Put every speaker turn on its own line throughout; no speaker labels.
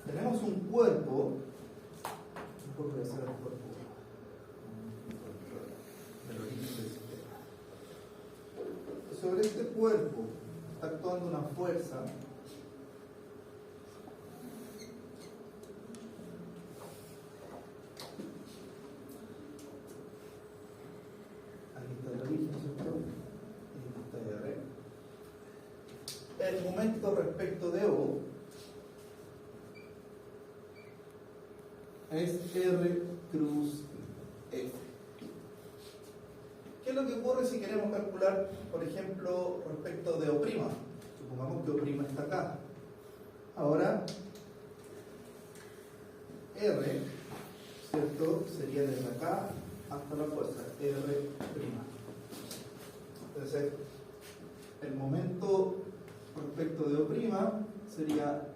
tenemos un cuerpo, mejor voy a hacer el cuerpo del origen del sistema. Sobre este cuerpo está actuando una fuerza el momento respecto de O es R cruz F. ¿Qué es lo que ocurre si queremos calcular, por ejemplo, respecto de O'? Supongamos que O' está acá. Ahora, R, ¿cierto? Sería desde acá hasta la fuerza, R'. Entonces, el momento respecto de O' sería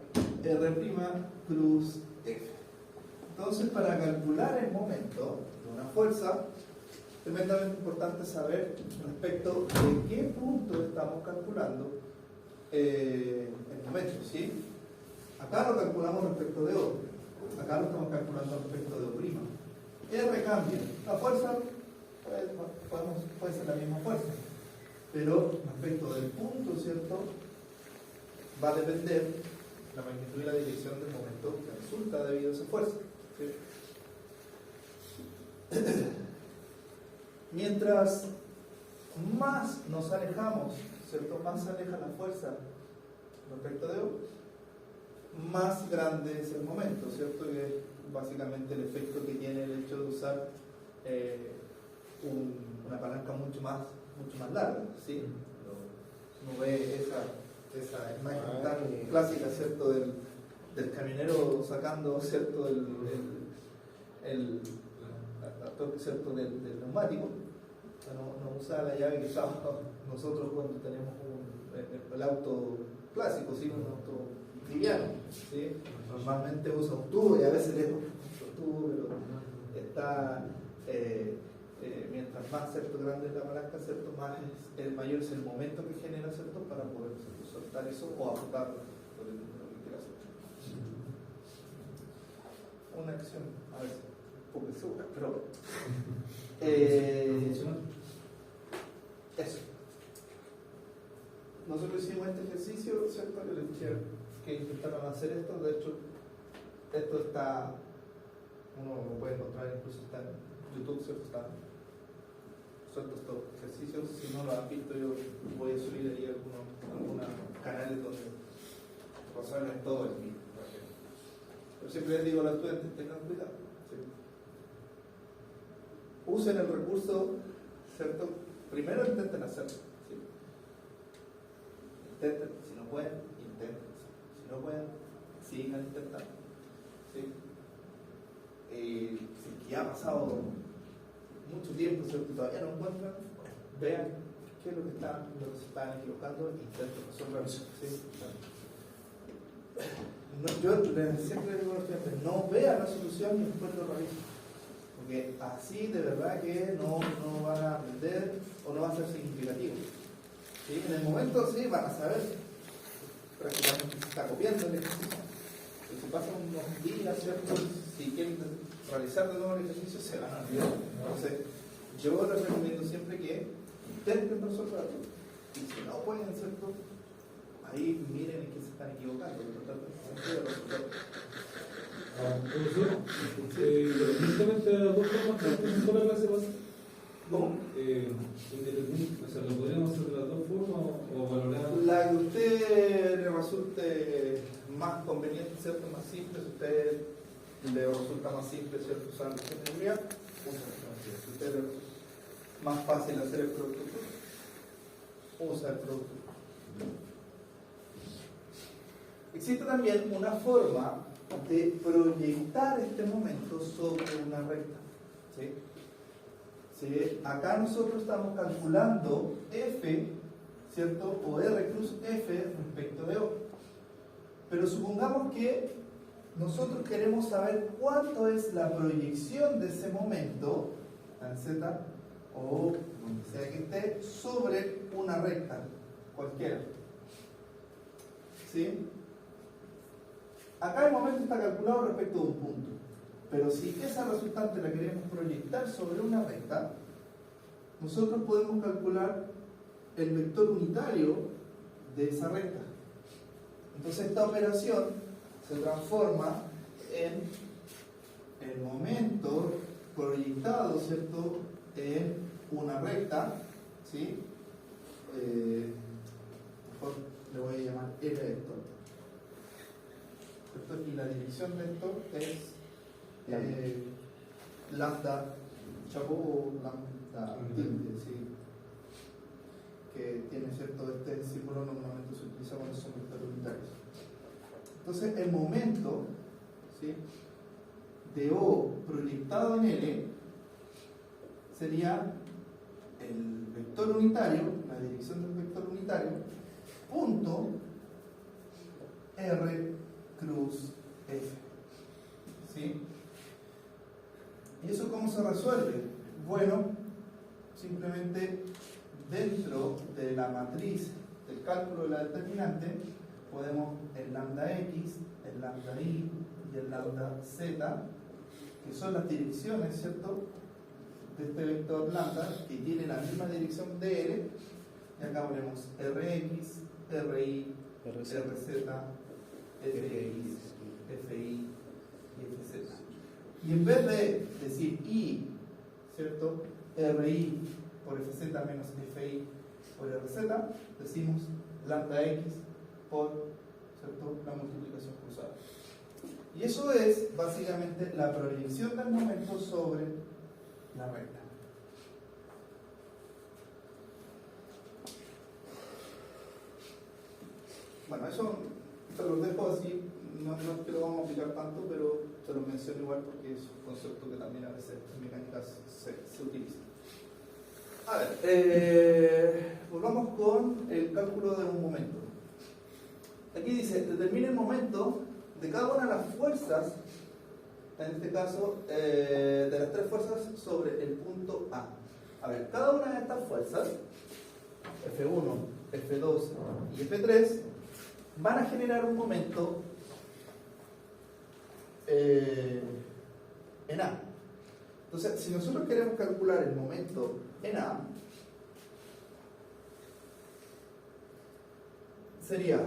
R' cruz F. Entonces, para calcular el momento de una fuerza, es tremendamente importante saber respecto de qué punto estamos calculando el momento, ¿sí? Acá lo calculamos respecto de O, acá lo estamos calculando respecto de O'. R cambia, la fuerza puede ser la misma fuerza, pero respecto del punto, ¿cierto? Va a depender la magnitud y la dirección del momento que resulta debido a esa fuerza, ¿sí? Mientras más nos alejamos, ¿cierto? Más se aleja la fuerza respecto de O, más grande es el momento, ¿cierto? Que es básicamente el efecto que tiene el hecho de usar una palanca mucho más larga, ¿sí? No ve esa imagen tan clásica, ¿cierto? Del camionero sacando, ¿cierto? El toque, ¿cierto? Del neumático. No usa la llave que usamos nosotros cuando tenemos el auto clásico, ¿sí? Un auto liviano, ¿sí? Normalmente usa un tubo y a veces es un tubo, pero está mientras más, ¿cierto? Grande es la palanca, ¿cierto? Mayor es el momento que genera, ¿cierto? Para poder, ¿cierto? Soltar eso o apretarlo por lo que quiera hacer. Una acción a veces un poco segura, pero eso. Nosotros hicimos este ejercicio, ¿cierto? Yo les dije que intentaron hacer esto. De hecho, esto está, uno lo puede encontrar, incluso está en YouTube, ¿cierto? Están sueltos estos ejercicios. Si no lo han visto, yo voy a subir ahí algunos canales donde resuelven todo el video. Pero siempre les digo a los estudiantes, tengan cuidado, ¿sí? Usen el recurso, ¿cierto? Primero intenten hacerlo, ¿sí? Intenten, si no pueden, intenten. Si no pueden, sigan intentando, ¿sí? Si ya ha pasado mucho tiempo, ¿cierto? Todavía no encuentran, vean qué es lo que se están equivocando e intenten resolverlo, ¿sí? Yo siempre digo a los estudiantes, no vean la solución y después lo revisen, porque así de verdad que no van a aprender o no va a ser significativo, ¿sí? En el momento sí van a saber prácticamente se está copiando el ejercicio, pero si pasan unos días, ¿cierto? Si quieren realizar de nuevo el ejercicio se van a olvidar. Entonces yo les recomiendo siempre que intenten resolverlo y si no pueden, ¿cierto? Ahí miren en qué se están equivocando.
Profesor, independientemente de las dos formas que presentó la clase pasada,
¿cómo?
O sea, ¿lo podríamos hacer de las dos formas o valorar?
La que a usted le resulte más conveniente, ¿cierto? Más simple, si a usted le resulta más simple, ¿cierto? Usar la ingeniería, usa la ingeniería. Si a usted le resulta más fácil hacer el producto, usa el producto. Existe también una forma de proyectar este momento sobre una recta, ¿sí? ¿Sí? Acá nosotros estamos calculando F, ¿cierto? O R cruz F respecto de O. Pero supongamos que nosotros queremos saber cuánto es la proyección de ese momento, en Z, o donde sea que esté, sobre una recta cualquiera, ¿sí? acá el momento está calculado respecto de un punto. Pero si esa resultante la queremos proyectar sobre una recta, nosotros podemos calcular el vector unitario de esa recta. Entonces esta operación se transforma en el momento proyectado, ¿cierto?, en una recta, ¿sí? Mejor le voy a llamar L vector, ¿cierto? Y la dirección de esto es lambda chapo o lambda tilde, ¿sí? Que tiene, ¿cierto?, este símbolo normalmente se utiliza cuando son vectores unitarios. Entonces el momento, ¿sí?, de O proyectado en L sería el vector unitario, la dirección del vector unitario, punto R cruz F. ¿Sí? ¿Y eso cómo se resuelve? Bueno, simplemente dentro de la matriz del cálculo de la determinante podemos el lambda X, el lambda Y y el lambda Z, que son las direcciones, ¿cierto?, de este vector lambda, que tiene la misma dirección de L, y acá ponemos Rx, Ri, RZ, Fx, Fi y Fz. Y en vez de decir I, ¿cierto?, Ri por Fz menos Fi por Rz, decimos lambda X por, ¿cierto?, la multiplicación cruzada. Y eso es básicamente la proyección del momento sobre la recta. Bueno, eso se los dejo así, no es que lo vamos a aplicar tanto, pero se los menciono igual porque es un concepto que también a veces en mecánica se utiliza. A ver, volvamos con el cálculo de un momento. Aquí dice, determina el momento de cada una de las fuerzas, en este caso, de las tres fuerzas sobre el punto A. A ver, cada una de estas fuerzas, F1, F2 y F3, van a generar un momento en A. Entonces, si nosotros queremos calcular el momento en A, sería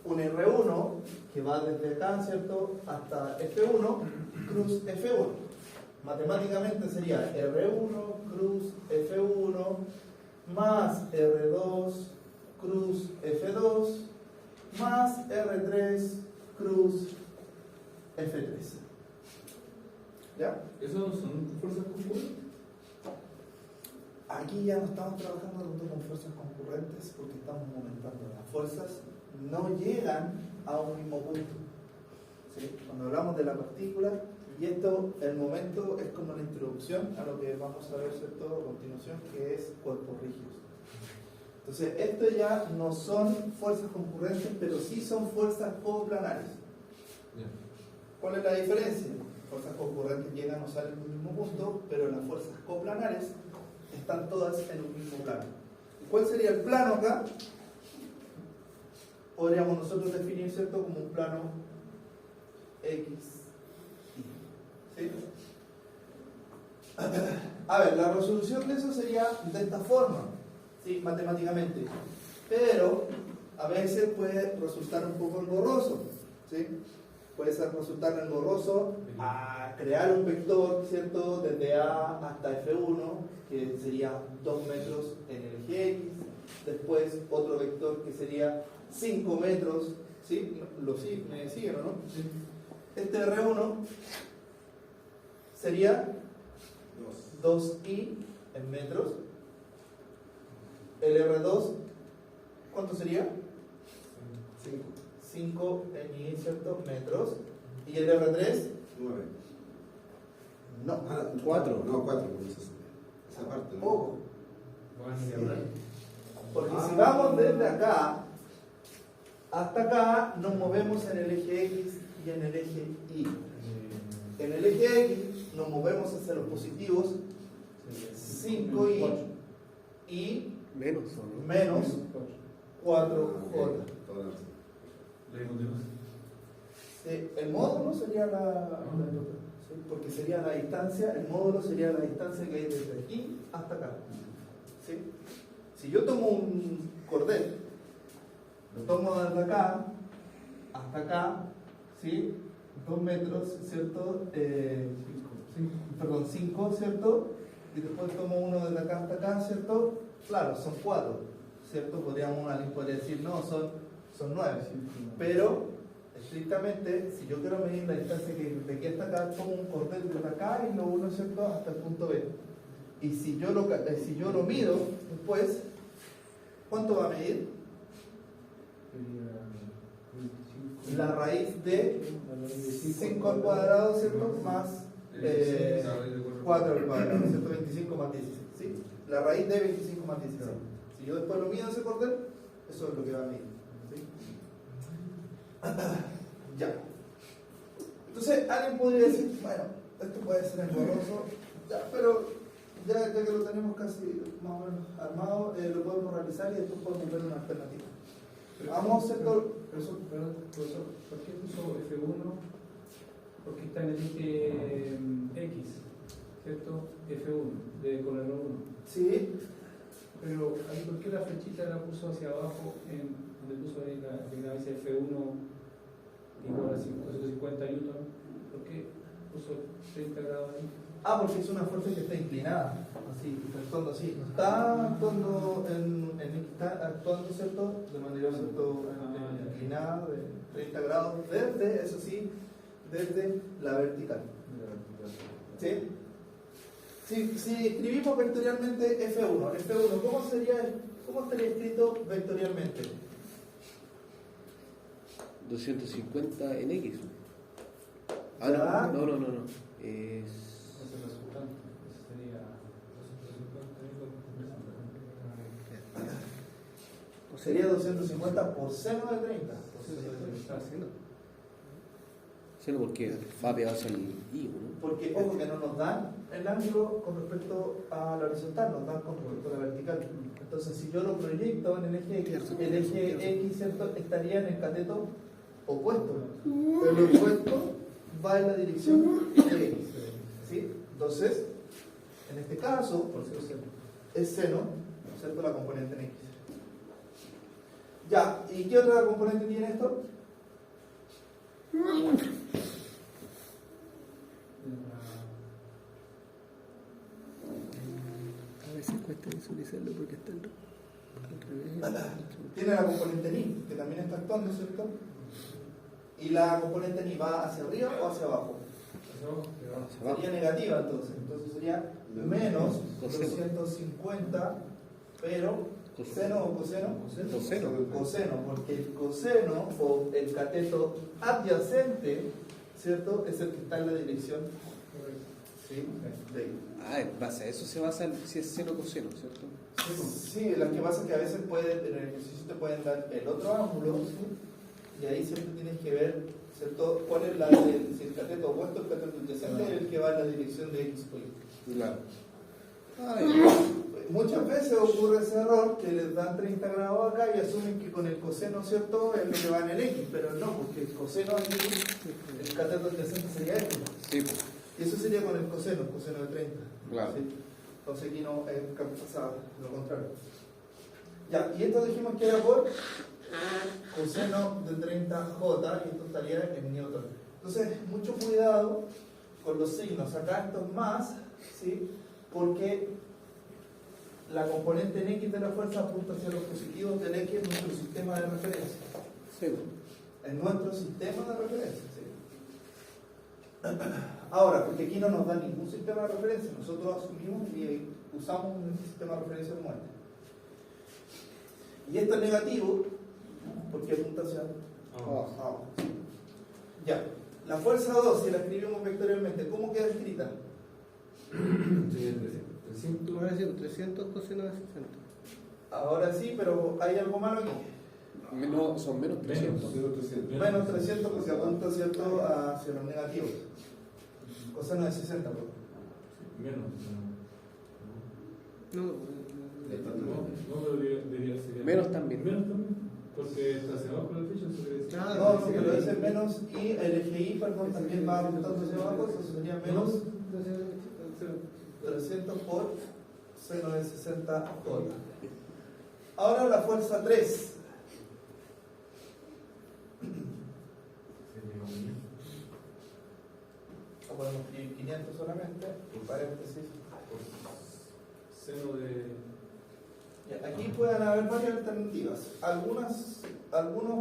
un R1 que va desde acá, ¿cierto?, hasta F1 cruz F1. Matemáticamente sería R1 cruz F1 más R2 cruz F2 más R3 cruz F3. ¿Ya?
¿Eso no son fuerzas concurrentes?
Aquí ya no estamos trabajando tanto con fuerzas concurrentes porque estamos aumentando. Las fuerzas no llegan a un mismo punto. ¿Sí? Cuando hablamos de la partícula, y esto, el momento es como la introducción a lo que vamos a ver, ¿cierto?, a continuación, que es cuerpos rígidos. Entonces, esto ya no son fuerzas concurrentes, pero sí son fuerzas coplanares. ¿Cuál es la diferencia? Fuerzas concurrentes llegan o salen del mismo punto, pero las fuerzas coplanares están todas en un mismo plano. ¿Cuál sería el plano acá? Podríamos nosotros definir, ¿cierto?, como un plano X, Y. ¿Sí? A ver, la resolución de eso sería de esta forma, ¿sí?, matemáticamente. Pero a veces puede resultar un poco engorroso, ¿sí? Puede resultar engorroso a crear un vector, ¿cierto?, desde A hasta F1, que sería 2 metros en el eje X. Después otro vector que sería 5 metros, ¿sí? ¿Me siguen o no? Sí. Este R1 sería 2i en metros. El R2, ¿cuánto sería? 5 en i, ¿cierto?, metros. ¿Y el R3?
9.
No.
4. No, 4, esa parte. ¿No?
Poco.
Bueno,
Porque si vamos desde acá hasta acá, nos movemos en el eje X y en el eje Y. En el eje X nos movemos hacia los positivos 5i y
menos
4j. Sí, el módulo sería sí, porque sería la distancia, el módulo sería la distancia que hay desde aquí hasta acá. ¿Sí? Si yo tomo un cordel, lo tomo desde acá hasta acá, ¿sí? 2 metros, ¿cierto? 5, ¿cierto? Y después tomo uno desde acá hasta acá, ¿cierto? Claro, son 4, ¿cierto? Alguien podría decir, no, son 9. Pero, estrictamente, si yo quiero medir la distancia que de aquí hasta acá, tomo un cordel desde acá y lo uno, ¿cierto? Hasta el punto B. Y si yo lo mido después, ¿cuánto va a medir? La raíz de 5 al cuadrado, ¿cierto? Más 4 al cuadrado, ¿cierto? 25 más 16, ¿sí? La raíz de 25 más 16. Si yo después lo mido ese cordel, eso es lo que va a medir, ¿sí? Ya. Entonces, alguien podría decir, bueno, esto puede ser engorroso, ya, pero ya que lo tenemos casi más o menos armado, lo podemos realizar y después podemos ver una alternativa. Vamos a hacer todo.
Profesor, ¿por qué puso F1? Porque está en el eje X, ¿cierto? F1, de color 1.
Sí.
Pero ahí, ¿por qué la flechita la puso hacia abajo, donde puso ahí la dice F1 igual a 50 Newton? ¿Por qué puso 30 grados ahí?
Porque es una fuerza que está inclinada, así, está actuando así. No está actuando está actuando, ¿cierto? De manera, ¿cierto? Inclinada de 30 grados, desde, eso sí, desde la vertical. ¿Sí? Si escribimos vectorialmente F1, ¿cómo estaría escrito vectorialmente?
250 en X.
¿Ya?
No.
Ese resultante, ese sería 250.
Sería 250 por seno de 30.
Seno porque va pegado hacia el I, ¿no?
Porque, ojo, que no nos dan el ángulo con respecto a la horizontal, nos dan con respecto a la vertical. Entonces, si yo lo proyecto en el eje X, ¿cierto? Estaría en el cateto opuesto. Pero lo opuesto va en la dirección de X. ¿Sí? Entonces, en este caso, es seno, ¿cierto? La componente en X. Ya, ¿y qué otra componente tiene esto?
A veces cuesta visualizarlo porque está al revés.
Tiene la componente ni, que también está actuando, ¿cierto? ¿Y la componente ni va hacia arriba o hacia abajo? Sería negativa, entonces sería menos 250, pero ¿seno o coseno? Coseno, porque el coseno o el cateto adyacente, ¿cierto? Es el que está en la dirección. ¿Sí? De ahí.
En base a eso se basa si es seno o coseno, ¿cierto?
Sí, lo que pasa es que a veces en el ejercicio te pueden dar el otro ángulo, ¿sí? Y ahí siempre tienes que ver, ¿cierto? ¿Cuál es si el cateto opuesto, el cateto adyacente es el que va en la dirección de X o Y?
Claro.
Muchas veces ocurre ese error que les dan 30 grados acá y asumen que con el coseno, ¿cierto? Es lo que va en el X, pero no, porque el coseno aquí, el cateto adyacente sería esto.
Sí.
Y eso sería con el coseno de 30.
Claro.
¿Sí? Entonces aquí no es lo contrario. Ya, y esto dijimos que era por coseno de 30J y esto estaría en Newton. Entonces, mucho cuidado con los signos. Acá esto es más, ¿sí? Porque la componente en X de la fuerza apunta hacia los positivos del X en nuestro sistema de referencia.
Sí.
En nuestro sistema de referencia, ¿sí? Ahora, porque aquí no nos da ningún sistema de referencia, nosotros asumimos y usamos un sistema de referencia como este. Y esto es negativo, porque apunta hacia abajo. Ya, la fuerza 2, si la escribimos vectorialmente, ¿cómo queda escrita?
300 coseno de 60.
Ahora sí, pero hay algo malo aquí.
Son menos 300.
Menos 300 porque apunta, ¿cierto?, hacia los negativos. Coseno de 60, por
No, debería ser.
Menos también.
Porque está hacia abajo la ficha, eso quiere decir.
No, porque lo dice menos y el eje Y, perdón, también va apuntando hacia abajo, entonces sería menos 300 por seno de 60 J. Ahora la fuerza 3. O podemos escribir 500 solamente, paréntesis.
Seno de.
Ya, aquí pueden haber varias alternativas. Algunos,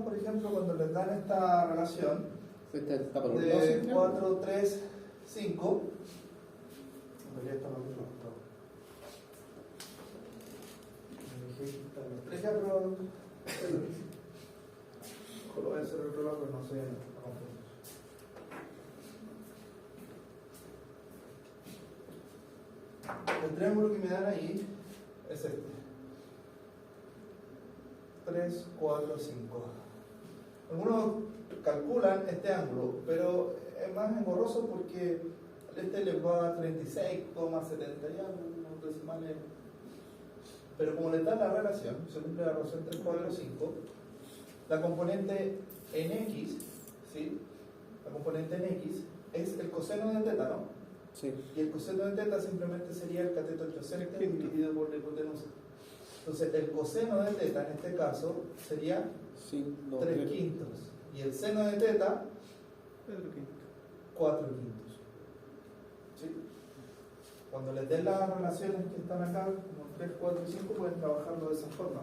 por ejemplo, cuando les dan esta relación
Está por un
de
lado,
4, 3, 5, en realidad está mal todo. Ya, pero ojo, lo voy a hacer el otro lado, pero no sé. El triángulo que me dan ahí es este. 3, 4, 5. Algunos calculan este ángulo, pero es más engorroso porque este les va a 36,70 y algo, unos decimales. Pero como les da la relación, se cumple la relación 3, 4, 5, la componente en X, ¿sí? La componente en X es el coseno de teta, ¿no?
Sí.
Y el coseno de teta simplemente sería el cateto isocéntrico dividido por la hipotenusa. Entonces, el coseno de teta en este caso sería 3 quintos. Y el seno de teta, 4 quintos. ¿Sí? Cuando les den las relaciones que están acá, como 3, 4 y 5, pueden trabajarlo de esa forma,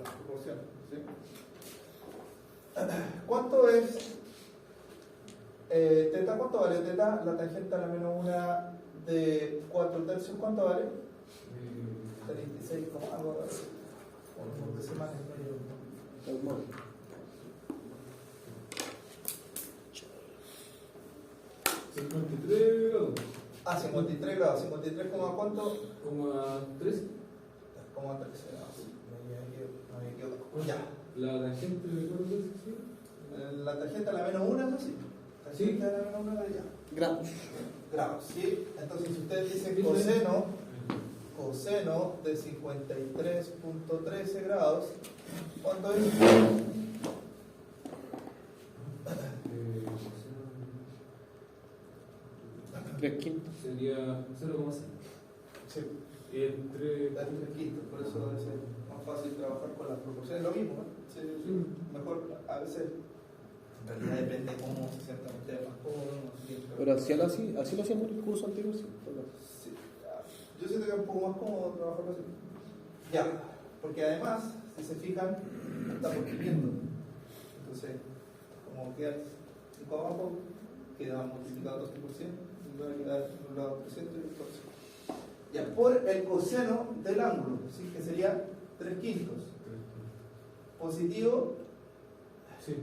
las proporciones. ¿Sí? ¿Cuánto es teta? ¿Cuánto vale teta? La tangente a la menos 1 de 4 tercios, ¿cuánto vale? 36, como algo, o unos decimales.
53 grados.
53 grados. 53, ¿cuánto?
Como a 13.
Como a 13 grados. Me equivoco. Ya.
La tangente de cuánto es, ¿sí?
La tangente a la menos 1 es así. Tangente a la menos 1 de ya.
Grados.
Grados, ¿sí? Entonces, si ustedes dicen coseno de 53.13 grados, ¿cuánto es?
3 quintos.
Sería 0,6.
Sí.
Entre.
Da 3 quintos, por eso es más fácil trabajar con las proporciones. Lo mismo, ¿no? Sí, mejor a veces. En realidad depende cómo se sientan ustedes más cómodos.
Pero así lo hacíamos en el curso anterior, sí.
Sí. Yo siento que es un poco más cómodo trabajarlo así. Ya, porque además, si se fijan, estamos viviendo. Entonces, como queda 5 abajo, queda multiplicado 12%, y va a quedar un lado 300 y el otro. Ya, por el coseno del ángulo, ¿sí? Que sería 3 quintos. Positivo.
Sí.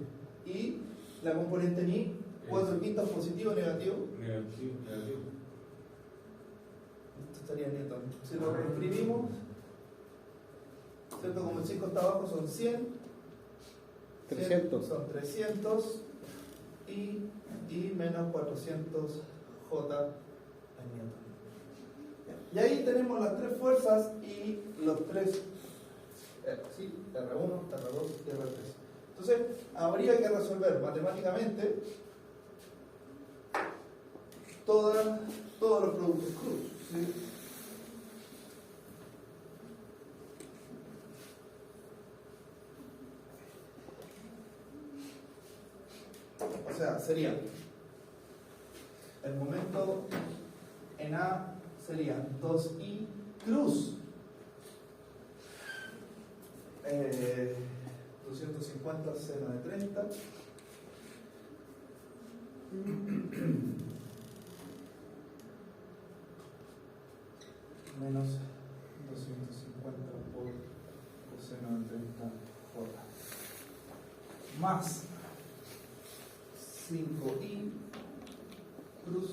Y la componente ni 4 quintos positivo o negativo.
Negativo.
Esto estaría en Newton. Si lo reescribimos, ¿cierto? Como el 5 está abajo son 100.
300.
Son 300 y menos 400 J en Newton. Y ahí tenemos las 3 fuerzas y los 3 ¿sí? R1, R2 y R3. Entonces, habría que resolver matemáticamente todos los productos crudos. ¿Sí? O sea, sería el momento en A sería 2I cruz 250 seno de 30 menos 250 por coseno de 30 J más 5i cruz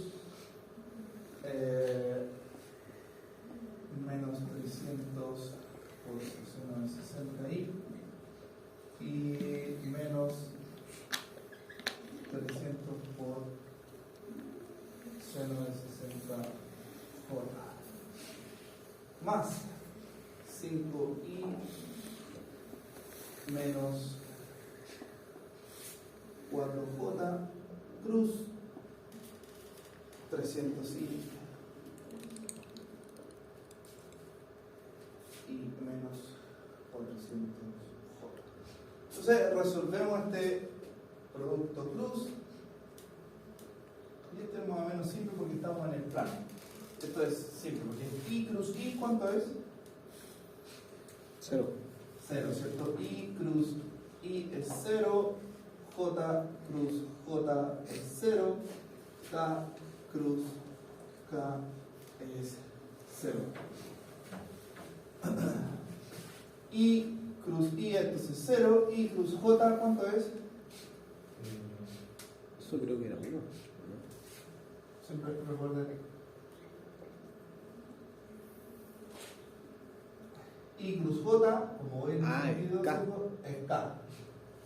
menos 300 por coseno de 60i y menos 300 por seno de 60 J más 5i menos cruz 300i y menos 400j. Entonces resolvemos este producto cruz y este es más o menos simple porque estamos en el plano. Esto es simple porque i cruz i, ¿cuánto es?
0.
0, ¿cierto? I cruz I es 0, J cruz J es 0, K cruz K es 0. I cruz I entonces 0, I cruz J, ¿cuánto es?
Eso creo que era 1.
Siempre recuerden. I cruz J, como voy en el video,
K.
es K.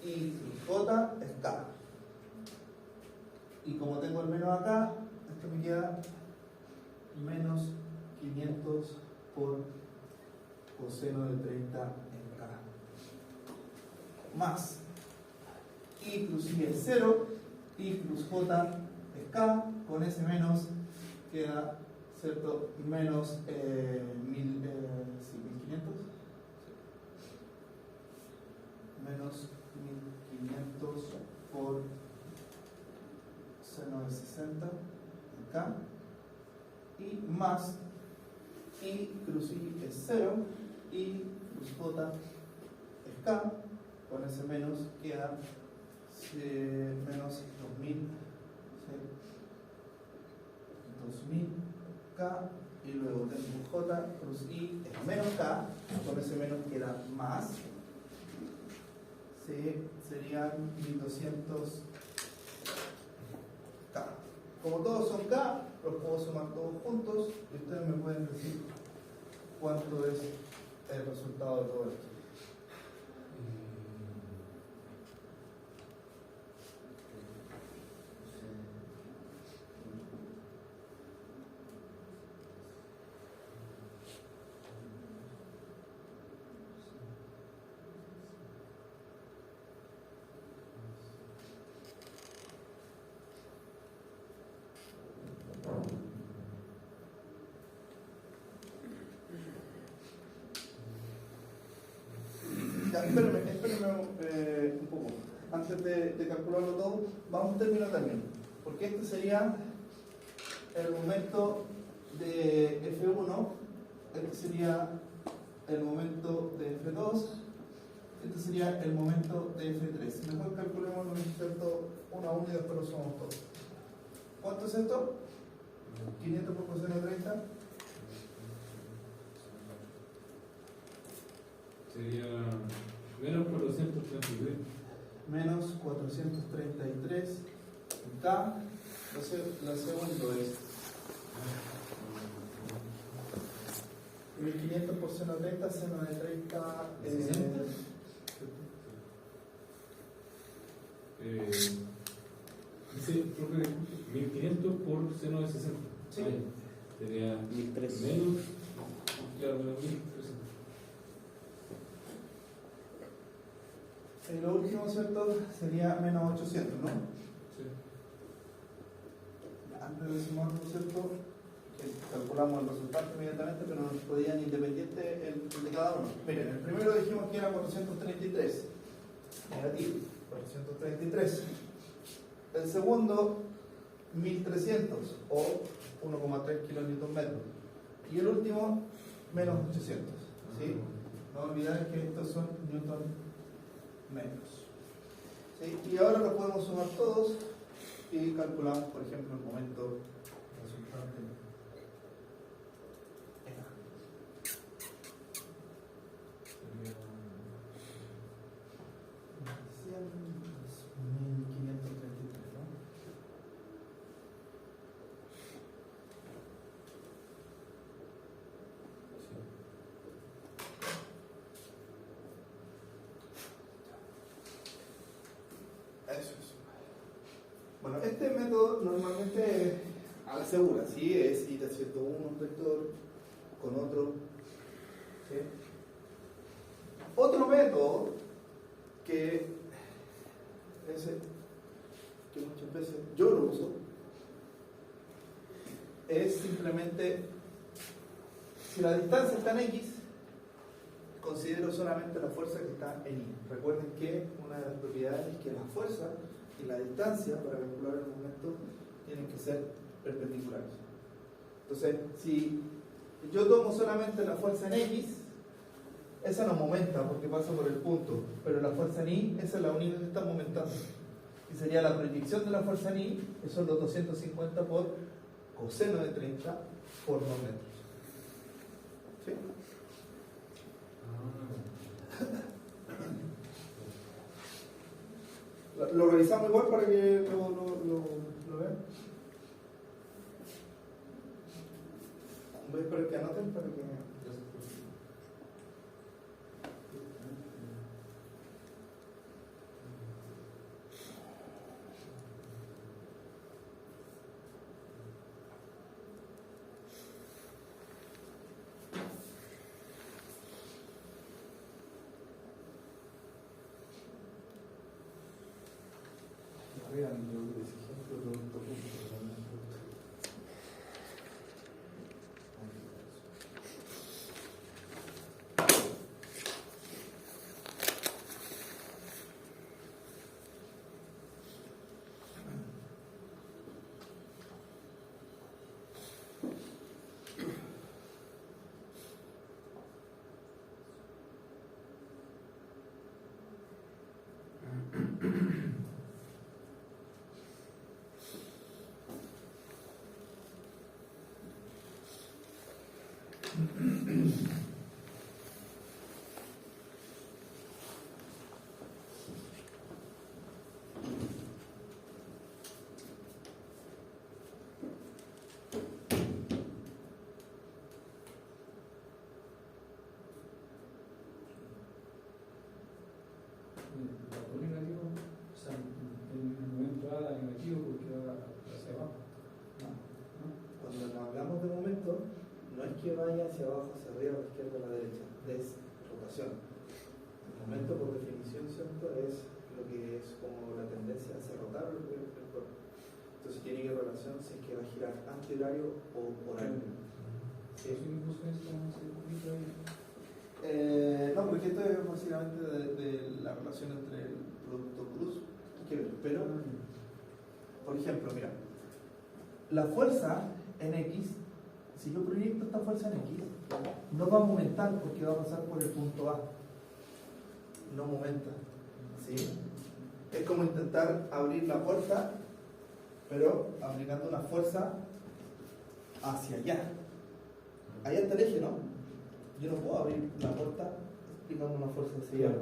I cruz J es K. Y como tengo el menos acá, esto me queda menos 500 por coseno de 30 en K. Más I cruz I es 0, I cruz J es K, con ese menos queda, ¿cierto? Menos 1500. Menos 1500 por seno de 60 acá y más I cruz I es 0, I cruz J es K, con ese menos queda menos 2000, ¿sí? 2000 K y luego tengo J cruz I es menos K, con ese menos queda más. Sí, serían 1200 K. Como todos son K, los puedo sumar todos juntos y ustedes me pueden decir cuánto es el resultado de todo esto. Ya, espérenme un poco. Antes de calcularlo todo, vamos término a término. Porque este sería el momento de F1, este sería el momento de F2, este sería el momento de F3. Mejor calculemos los insertos uno a uno y después lo sumamos todos. ¿Cuánto es esto? 500 por coseno de 30.
Sería menos 433.
Menos 433 K. La segunda es 1500 por seno de 30, seno de 30
Dice, profe, 1500 por seno de 60.
Sí.
Ahí. Sería
1003.
menos, claro, menos 1300.
Y lo último, ¿cierto? Sería menos 800, ¿no?
Sí.
Antes de sumarlo, ¿cierto? Que calculamos el resultado inmediatamente, pero nos podían independiente el de cada uno. Miren, el primero dijimos que era 433. Negativo. 433. El segundo, 1300 o 1,3 kN. Y el último, menos 800. ¿Sí? No olvidar que estos son newton metros. ¿Sí? Y ahora lo podemos sumar todos y calculamos, por ejemplo, el momento resultante.
Sería
1533, ¿no? Eso es. Bueno, este método normalmente a la segura, ¿sí? Es ir haciendo un vector con otro. ¿Sí? Otro método que muchas veces yo es simplemente, si la distancia está en X, considero solamente la fuerza que está en Y. Recuerden que una de las propiedades es que la fuerza y la distancia para calcular el momento tienen que ser perpendiculares. Entonces, si yo tomo solamente la fuerza en X, esa no momenta porque pasa por el punto, pero la fuerza en Y, esa es la única que está momentando. Y sería la proyección de la fuerza en Y, que son los 250 por coseno de 30 por 2 metros. ¿Sí? Lo revisamos igual para que lo vean. Voy a esperar que anoten para que... Vean, yo les ejemplo, que vaya hacia abajo, hacia arriba, a la izquierda, a la derecha, es rotación. El momento, por definición, ¿cierto?, es lo que es como la tendencia hacia rotar el cuerpo. Entonces tiene que relación si es que va a girar antihorario o horario. ¿Sí? No, porque esto es básicamente de la relación entre el producto cruz y que ver. Pero, por ejemplo, mira, la fuerza en X, si yo proyecto esta fuerza en X, no va a momentar porque va a pasar por el punto A. No momenta. ¿Sí? Es como intentar abrir la puerta, pero aplicando una fuerza hacia allá. Allá está el eje, ¿no? Yo no puedo abrir la puerta aplicando una fuerza hacia allá.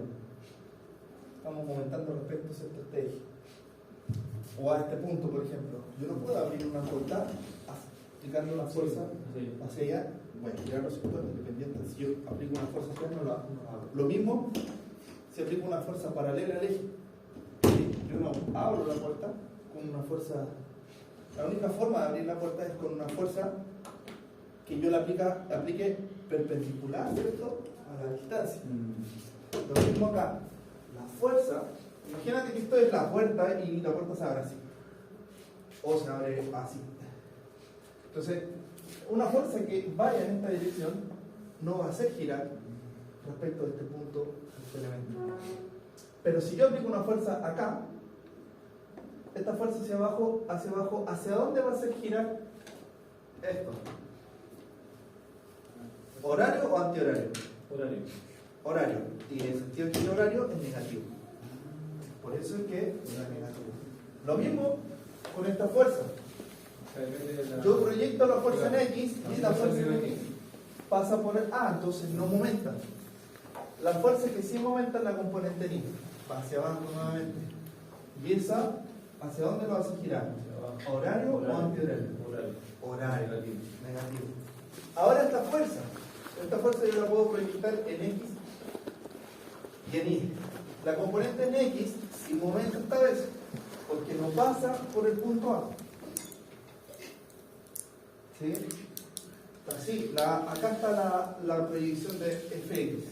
Estamos momentando respecto a este eje. O a este punto, por ejemplo. Yo no puedo abrir una puerta aplicando una fuerza hacia allá. Voy a girar los sectores independientes. Si yo aplico una fuerza hacia allá, no la abro. Lo mismo si aplico una fuerza paralela al eje. Yo no abro la puerta con una fuerza. La única forma de abrir la puerta es con una fuerza que yo la aplique perpendicular, ¿cierto?, a la distancia. Lo mismo acá. La fuerza, imagínate que esto es la puerta y la puerta se abre así. O se abre así. Entonces, una fuerza que vaya en esta dirección no va a hacer girar respecto a este punto, este elemento. Pero si yo aplico una fuerza acá, esta fuerza hacia abajo, ¿hacia dónde va a hacer girar esto? ¿Horario o antihorario?
Horario.
Horario. Y el sentido de giro horario es negativo. Por eso es que es negativo. Lo mismo con esta fuerza. Yo proyecto la fuerza en X y esta fuerza en X pasa por el A, entonces no momenta. La fuerza que sí momenta es la componente en Y. Va hacia abajo nuevamente. Y esa, ¿hacia dónde lo vas a girar? ¿Horario o antihorario? Horario. Negativo. Ahora esta fuerza yo la puedo proyectar en X y en Y. La componente en X sí momenta esta vez, porque no pasa por el punto A. ¿Sí? Así, acá está la proyección de Fx.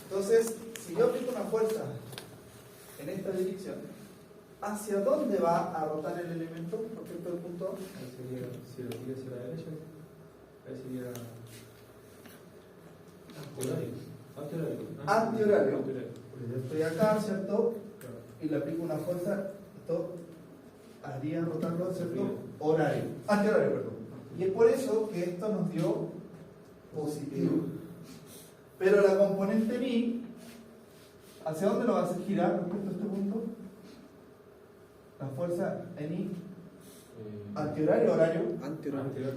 Entonces, si yo aplico una fuerza en esta dirección, ¿hacia dónde va a rotar el elemento respecto al punto A?
Ahí sería, si lo tira hacia la derecha, ahí sería horario.
Antihorario.
Antihorario.
Porque yo estoy acá, ¿cierto?
Claro.
Y le aplico una fuerza, esto haría rotarlo, ¿cierto? Horario. Antihorario, perdón. Y es por eso que esto nos dio positivo. Pero la componente mi, ¿hacia dónde lo va a hacer girar respecto a este punto? La fuerza en I, antihorario o horario.
Antihorario.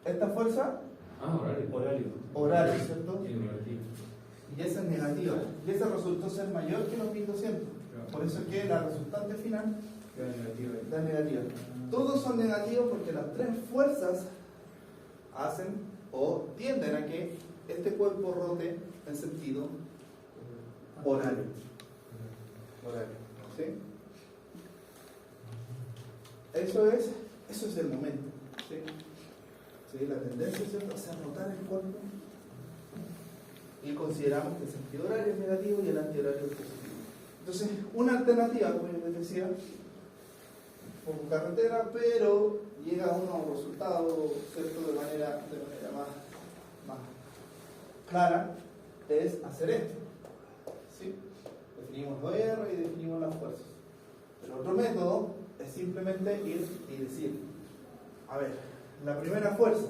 Esta fuerza, horario, ¿cierto? Y esa es negativa. Y esa resultó ser mayor que los 1200. Por eso es que la resultante final da negativa. Todos son negativos porque las tres fuerzas hacen o tienden a que este cuerpo rote en sentido horario. ¿Sí? Eso es el momento. ¿Sí? ¿Sí? La tendencia, ¿cierto?, es a rotar el cuerpo. Y consideramos que el sentido horario es negativo y el antihorario es positivo. Entonces, una alternativa, como yo les decía, por carretera, pero llega a un resultado, ¿cierto?, de manera más clara, es hacer esto. ¿Sí? Definimos los R y definimos las fuerzas. El otro método es simplemente ir y decir, a ver, la primera fuerza,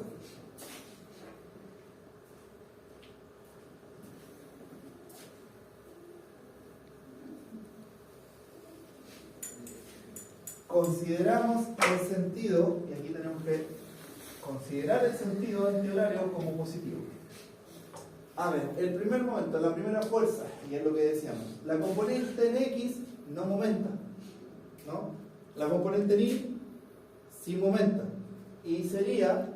consideramos el sentido, y aquí tenemos que considerar el sentido antihorario como positivo. A ver, el primer momento, la primera fuerza, y es lo que decíamos, la componente en X no momenta, ¿no? La componente en Y sí momenta, y sería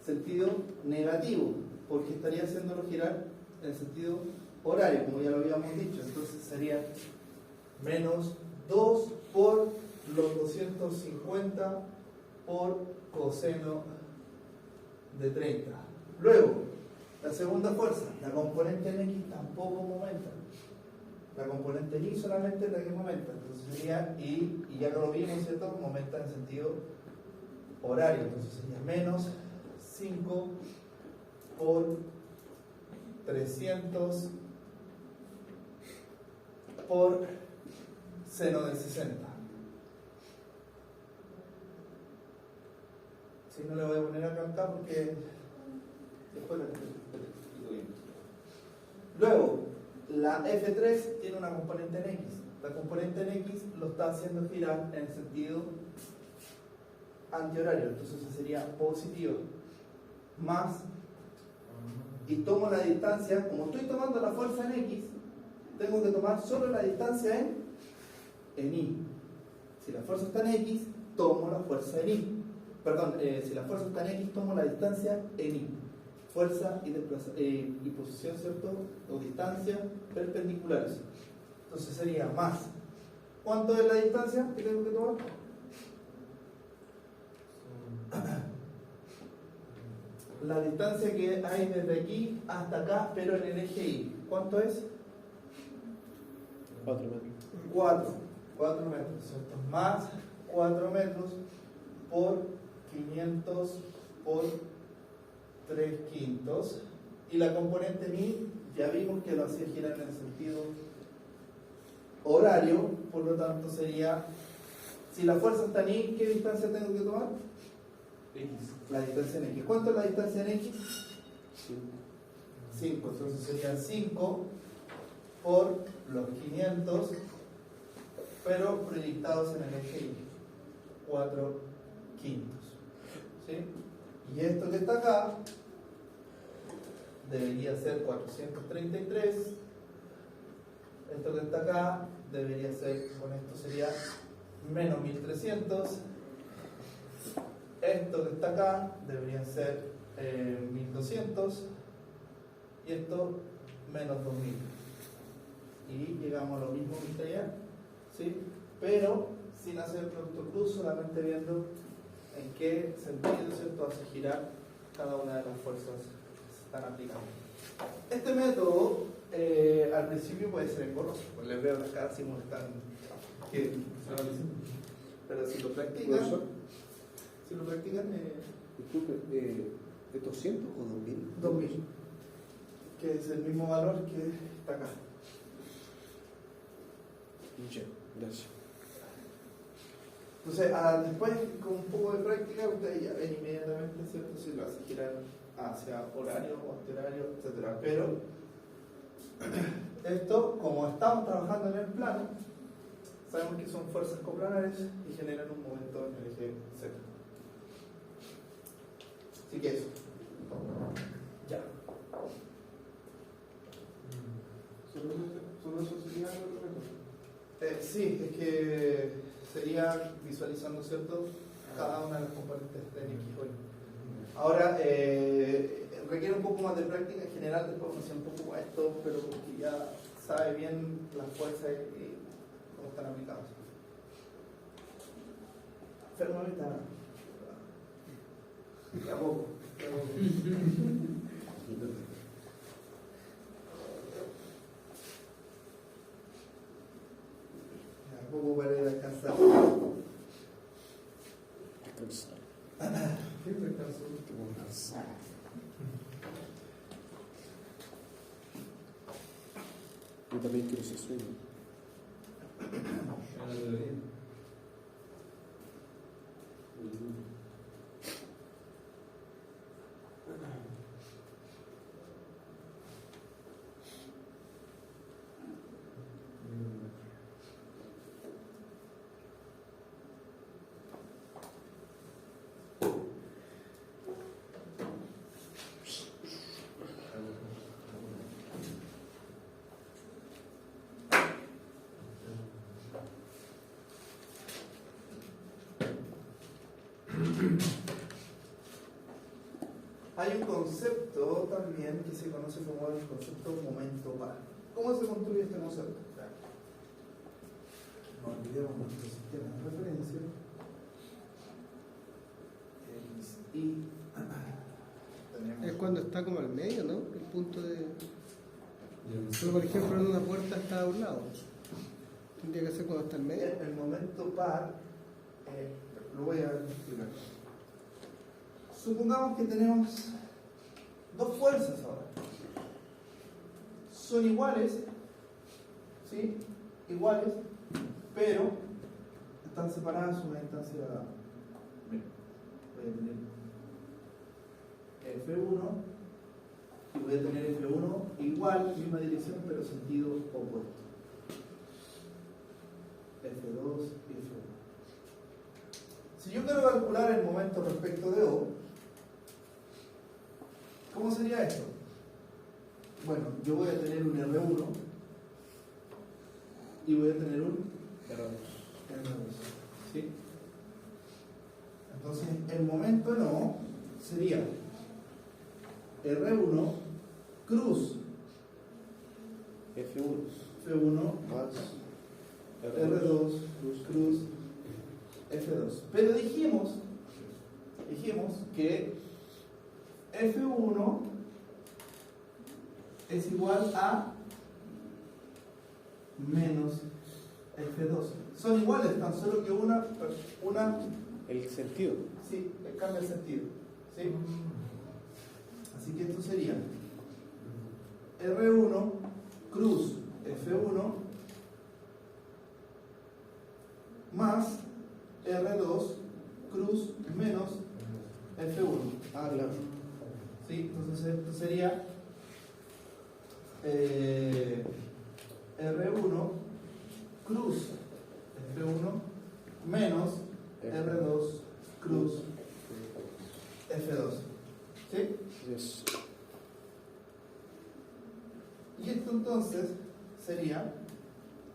sentido negativo, porque estaría haciéndolo girar en sentido horario, como ya lo habíamos dicho. Entonces sería menos 2 por los 250 por coseno de 30. Luego, la segunda fuerza, la componente en X tampoco momenta. La componente en Y solamente es la que momenta. Entonces sería Y, y ya que lo vimos, ¿cierto?, momenta en sentido horario. Entonces sería menos 5 por 300 por seno de 60. Si no le voy a poner acá porque después lo explico bien. Luego, la F3 tiene una componente en X. La componente en X lo está haciendo girar en sentido antihorario, entonces sería positivo. Más, y tomo la distancia, como estoy tomando la fuerza en X, tengo que tomar solo la distancia en Y. Si la fuerza está en X, tomo la fuerza en Y. Perdón, si la fuerza está en X, tomo la distancia en Y. Fuerza y posición, ¿cierto?, o distancia perpendiculares. Entonces sería más. ¿Cuánto es la distancia que tengo que tomar? La distancia que hay desde aquí hasta acá, pero en el eje Y. ¿Cuánto es?
4 metros.
4 metros, ¿cierto? Más 4 metros por 500 por 3/5. Y la componente mi, ya vimos que lo hacía girar en el sentido horario, por lo tanto sería, si la fuerza está en Y, ¿qué distancia tengo que tomar?
X.
La distancia en X. ¿Cuánto es la distancia en X? 5. Entonces sería 5 por los 500, pero proyectados en el eje Y. 4/5. ¿Sí? Y esto que está acá debería ser 433. Esto que está acá debería ser, con esto sería menos 1300. Esto que está acá debería ser 1200. Y esto menos 2000. Y llegamos a lo mismo que está allá, ¿sí? Pero sin hacer producto cruz, solamente viendo en qué sentido, ¿cierto?, hace girar cada una de las fuerzas que se están aplicando. Este método al principio puede ser engorroso, pues les veo las caras así como están. que, pero si lo practican,
Profesor, disculpe, ¿es 200 o 2000?
2000, que es el mismo valor que está acá.
Ya, gracias.
Entonces, después, con un poco de práctica, ustedes ya ven inmediatamente, ¿cierto? Si lo hacen girar hacia horario o antihorario, etc. Pero, esto, como estamos trabajando en el plano, sabemos que son fuerzas coplanares y generan un momento en el eje Z. Así que eso. Ya.
¿Solo eso sería lo que
Sí, es que sería visualizando, ¿cierto?, cada una de las componentes de X o Y. Ahora, requiere un poco más de práctica en general, después uno hace un poco esto, pero porque ya sabe bien las fuerzas y cómo están aplicadas. Fermamente, de a poco. Poco para ir a descansar.
¿Qué descanso?
Yo también quiero ese sueño.
Hay un concepto también que se conoce como el concepto momento par. ¿Cómo se construye este concepto? No olvidemos nuestro sistema de referencia. X, Y.
Es cuando está como al medio, ¿no? El punto de... Pero, por ejemplo, en una puerta está a un lado. Tendría que ser cuando está al medio.
El momento par, lo voy a explicar. Supongamos que tenemos dos fuerzas ahora. Son iguales, ¿sí? Iguales, pero están separadas una distancia. Mira, voy a tener F1 y voy a tener F1 igual, misma dirección, pero sentido opuesto. F2 y F1. Si yo quiero calcular el momento respecto de O, ¿cómo sería esto? Bueno, yo voy a tener un R1 y voy a tener un R2. ¿Sí? Entonces, el momento en O sería R1 cruz F1
más
R2 cruz F2. Pero dijimos que F1 es igual a menos F2. Son iguales, tan solo que una
el sentido.
sí, cambia el sentido. ¿Sí? Así que esto sería R1 cruz F1 más R2 cruz menos F1.
Ah, claro.
¿Sí? Entonces esto sería R1 cruz F1 menos R2 cruz F2. ¿Sí?
Yes.
Y esto entonces sería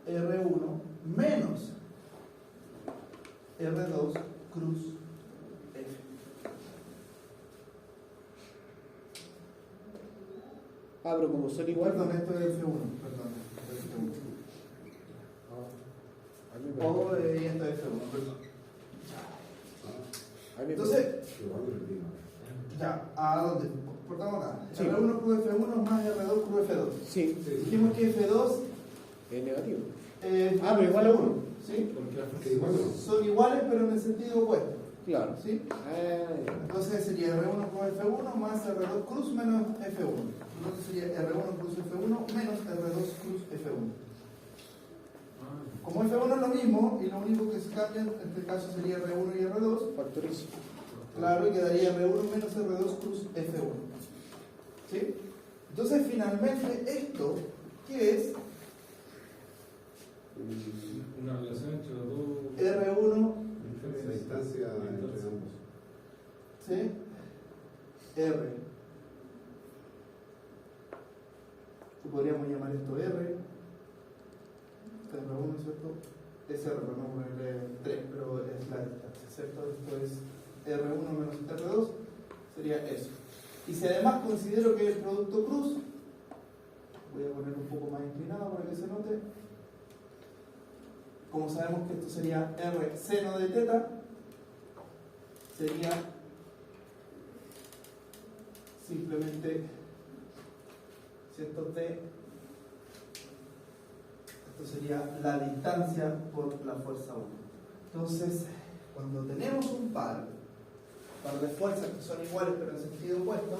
R1 menos R2 cruz F.
Pero como son iguales.
Perdón, esto es F1. Perdón. O y esto es F1. Perdón. Entonces, ya, ¿a dónde? Portamos acá.
Sí.
R1 cruz F1 más R2 cruz F2.
Sí,
Dijimos que F2
es negativo.
es
pero igual a 1.
¿sí?
Porque igual no.
Son iguales pero en el sentido opuesto.
Claro.
¿Sí? Entonces sería R1 con F1 más R2 cruz menos F1. Entonces sería R1 cruz F1 menos R2 cruz F1. Como F1 es lo mismo y lo único que se cambia en este caso sería R1 y R2,
Factorizo.
claro, y quedaría R1 menos R2 cruz F1. ¿Sí? Entonces finalmente esto, ¿qué es?
Una relación entre los dos.
R1,
La distancia entre ambos.
¿sí? R. Que podríamos llamar esto R. Este es R1, ¿cierto? Es R, pero no ponerle 3, pero es la distancia, ¿cierto? Esto es R1 menos R2, sería eso. Y si además considero que el producto cruz, voy a poner un poco más inclinado para que se note. Como sabemos que esto sería R seno de teta, sería simplemente, ¿cierto? Esto sería la distancia por la fuerza 1. Entonces, cuando tenemos un par de fuerzas que son iguales pero en sentido opuesto,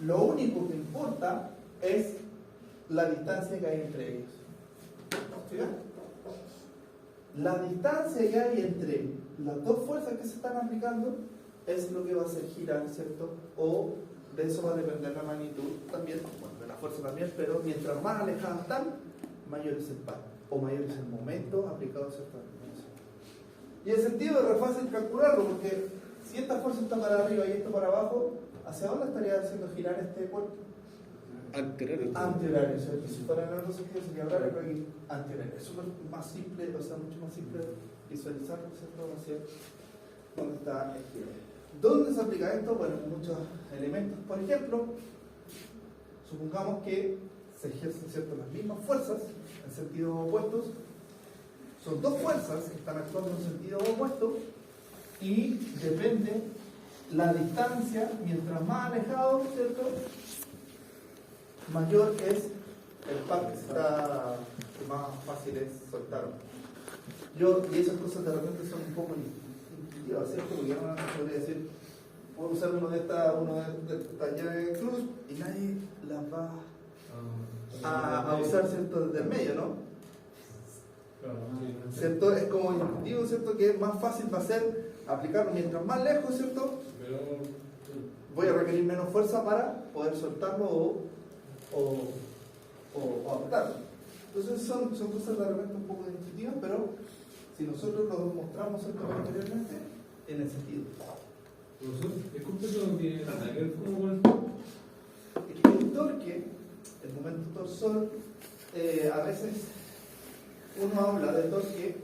lo único que importa es la distancia que hay entre ellos. ¿Sí? La distancia que hay entre las dos fuerzas que se están aplicando es lo que va a hacer girar, ¿cierto? O de eso va a depender la magnitud también, bueno, de la fuerza también, pero mientras más alejadas están, mayor es el par, o mayor es el momento aplicado a cierta dimensión. Y el sentido es re fácil calcularlo, porque si esta fuerza está para arriba y esto para abajo, ¿hacia dónde estaría haciendo girar este cuerpo? Antihorario, ¿cierto? Si fuera en el otro sentido sería horario, pero aquí antihorario. Es súper más simple, o sea, mucho más simple visualizarlo, ¿cierto? Hacia dónde está el giro. ¿Dónde se aplica esto? Bueno, en muchos elementos. Por ejemplo, supongamos que se ejercen, ¿cierto?, las mismas fuerzas en sentido opuestos. Son dos fuerzas que están actuando en sentido opuesto y depende la distancia, mientras más alejado, ¿cierto?, mayor es el par que más fácil es soltar. Y esas cosas de repente son un poco intuitivas, ¿cierto? Porque no podría decir, puedo usar uno de esta llave de cruz y nadie las va a usar, ¿cierto?, desde el medio, ¿no? ¿Cierto? Es como intuitivo, ¿cierto?, que más fácil va a ser aplicarlo mientras más lejos, ¿cierto? Voy a requerir menos fuerza para poder soltarlo o apretarlo. Entonces son cosas de repente un poco intuitivas, pero si nosotros lo mostramos, ¿cierto?, anteriormente, en el sentido.
Disculpe, eso no tiene nada que ver como con
El torque, el momento torsor, a veces uno habla de torque,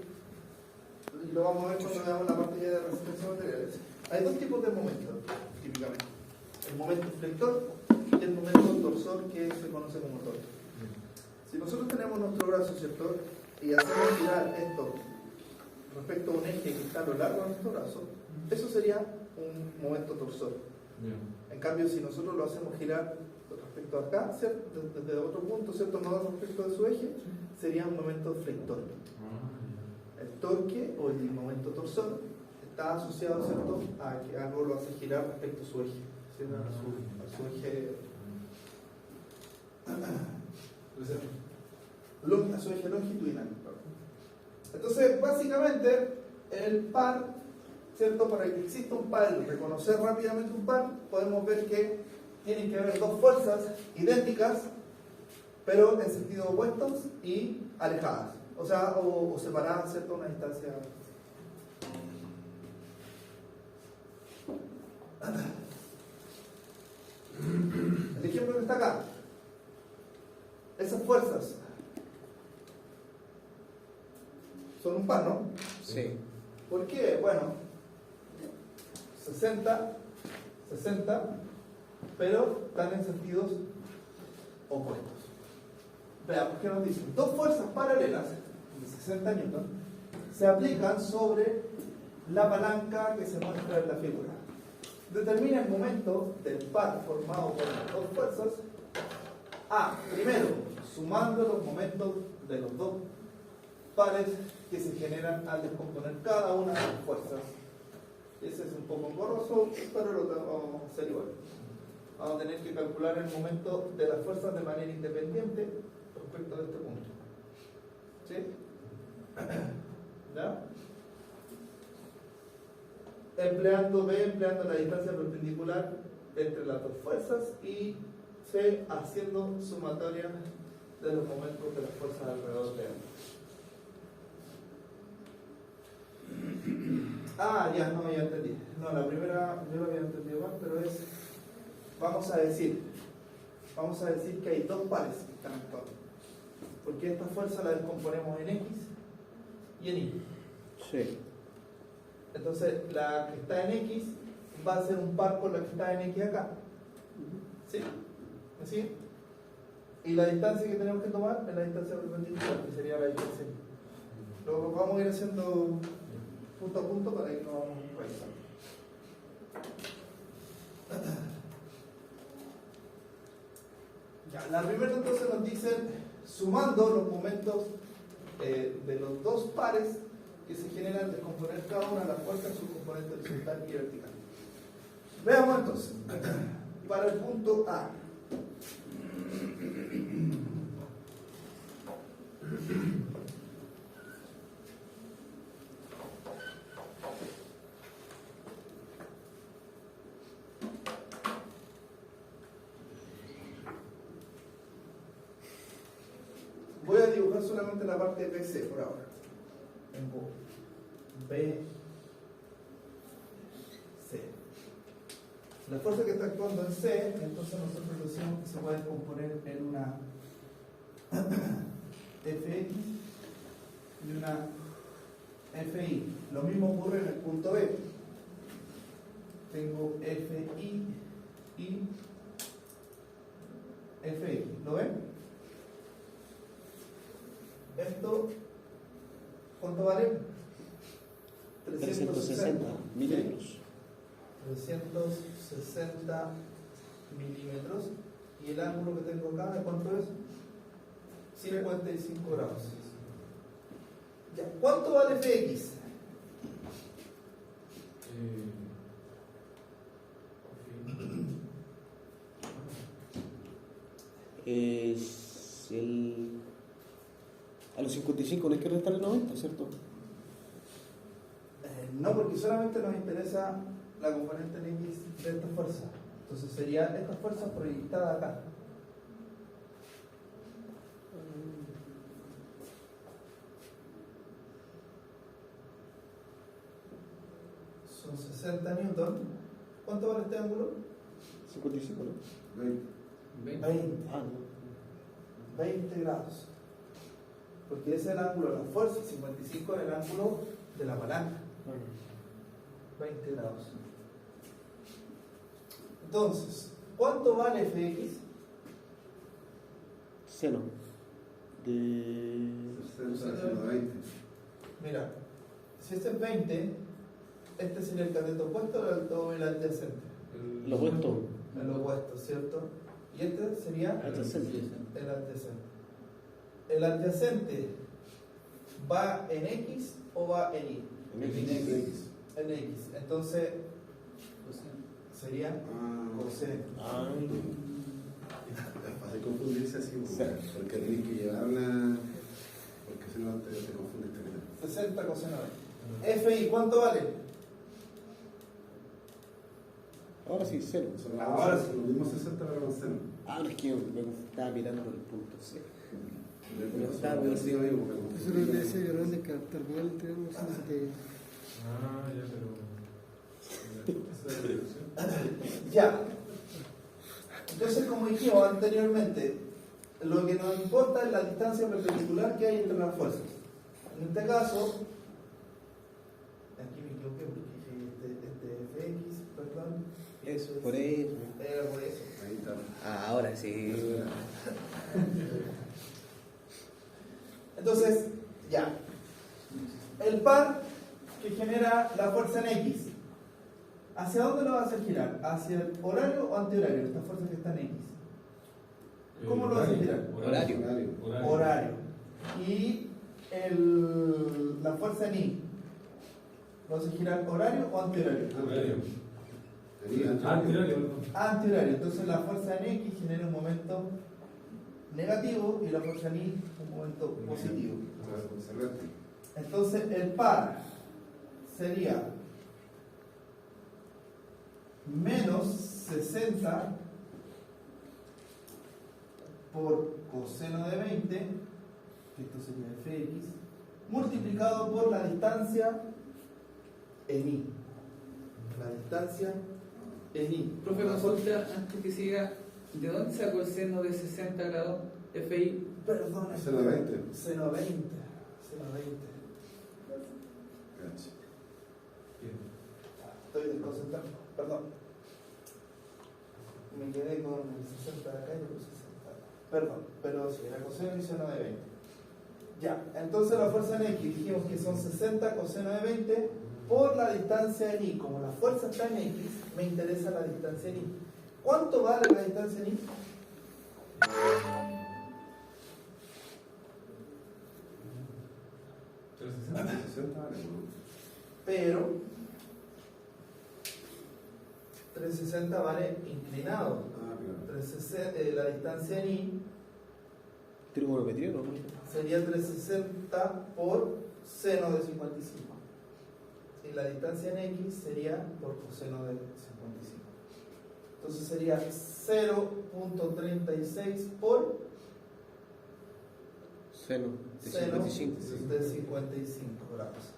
y lo vamos a ver cuando veamos la parte ya de resistencia de materiales. Hay dos tipos de momentos, típicamente. El momento flector y el momento torsor, que se conoce como torque. Si nosotros tenemos nuestro brazo, ¿cierto?, y hacemos girar esto respecto a un eje que está a lo largo de nuestro brazo, eso sería un momento torsor. En cambio, si nosotros lo hacemos girar respecto a acá, ¿cierto?, desde otro punto, ¿cierto?, no respecto de su eje, sería un momento flector. El torque o el momento torsor está asociado, ¿cierto?, a que algo lo hace girar respecto a su eje, ¿cierto?, a su eje longitudinal. Entonces, básicamente, el par, ¿cierto?, para que exista un par, reconocer rápidamente un par, podemos ver que tienen que haber dos fuerzas idénticas, pero en sentido opuestos y alejadas, o sea, o separadas, ¿cierto?, a una distancia. El ejemplo que está acá, esas fuerzas son un par, ¿no?
Sí.
¿Por qué? Bueno, 60, pero están en sentidos opuestos. Veamos qué nos dicen. Dos fuerzas paralelas de 60 newton se aplican sobre la palanca que se muestra en la figura. Determina el momento del par formado por las dos fuerzas. Primero, sumando los momentos de los dos pares que se generan al descomponer cada una de las fuerzas. Ese es un poco engorroso, pero lo vamos a hacer igual. Vamos a tener que calcular el momento de las fuerzas de manera independiente respecto de este punto. ¿Sí? ¿Ya? Empleando B, empleando la distancia perpendicular entre las dos fuerzas, y C, haciendo sumatoria de los momentos de las fuerzas alrededor de él. Ah, ya entendí. No, la primera yo lo había entendido mal, pero es, vamos a decir que hay dos pares que están actuando. Porque esta fuerza la descomponemos en X y en Y.
Sí.
Entonces, la que está en X va a ser un par con la que está en X acá. ¿Sí? ¿Así? Y la distancia que tenemos que tomar es la distancia perpendicular, que sería la distancia. Lo vamos a ir haciendo punto a punto para que no vamos revisando. Ya, la primera entonces nos dice, sumando los momentos de los dos pares que se generan al descomponer cada una de las fuerzas en sus componentes horizontal y vertical. Veamos entonces, para el punto A. Voy a dibujar solamente la parte de BC por ahora. Tengo B, C. La fuerza que está actuando en C, entonces nosotros decimos que se puede componer en una Fx y una Fi. Lo mismo ocurre en el punto B. Tengo Fi y Fi. ¿Lo ven? Esto, ¿cuánto vale?
360 milímetros.
360 milímetros. ¿Y el ángulo que tengo acá, de cuánto es? 55 grados. Ya, ¿cuánto vale Fx?
Es el... A los 55 no hay que restarle 90, ¿cierto?
No, porque solamente nos interesa la componente en X de esta fuerza. Entonces sería esta fuerza proyectada acá. Son 60 newton. ¿Cuánto vale este ángulo?
55, ¿no?
20.
Ah, no.
20 grados. Porque ese es el ángulo de la fuerza, 55 es el ángulo de la palanca. 20 grados. Entonces, ¿cuánto vale Fx?
Seno. De...
120.
Mira, si este es 20, este sería el cateto opuesto o el adyacente.
Lo opuesto.
El opuesto, ¿cierto? Y este sería
Adyacente.
el adyacente. ¿El adyacente va en X o va en Y?
En
X.
En X. Entonces, sería coseno.
Ay.
Es fácil confundirse así,
Sí.
porque tienes que llevarla, porque si no te confundes.
60 coseno de. Fi, ¿cuánto vale?
Ahora sí, seno.
Ahora sí.
Lo mismo 60 pero con seno.
Ah, no, es que me estaba mirando por el punto C.
Eso lo
Eso es lo que decía yo antes, que al terminar el triángulo se te...
Ah, ya, pero. Esa es la dirección.
Ya. Entonces, como dijimos anteriormente, lo que nos importa es la distancia perpendicular que hay entre las fuerzas. En este caso, aquí me equivoqué porque dije Fx, perdón.
Eso, por eso.
Era por eso.
Ahí está.
Ah, ahora sí.
Entonces, ya. El par que genera la fuerza en X, ¿hacia dónde lo va a hacer girar? ¿Hacia el horario o antihorario? Esta fuerza que está en X. ¿Cómo lo vas a girar?
Horario.
Horario. Y la fuerza en I, ¿lo hace girar horario o antihorario? Antihorario. Entonces la fuerza en X genera un momento negativo y la fuerza en Y un momento positivo. Entonces el par sería menos 60 por coseno de 20, que esto sería fx, multiplicado por la distancia en y. La distancia en y.
Profe, consulta antes que siga, ¿de dónde sacó el seno de 60 grados FI?
Perdón,
Seno de 20.
Seno 20. Estoy desconcentrado, perdón. Me quedé con el 60 de acá y el 60. Perdón, pero sí, era coseno y seno de 20. Ya, entonces la fuerza en X dijimos que son 60 coseno de 20 por la distancia en Y. Como la fuerza está en X, me interesa la distancia en Y. ¿Cuánto vale la distancia en Y? Pero 360 vale inclinado. 360, la distancia en Y
Trigonometría, ¿no?
sería 360 por seno de 55. Y la distancia en X sería por coseno de 55. Entonces sería 0.36 por
Seno de
seno
55.
de 55 grados.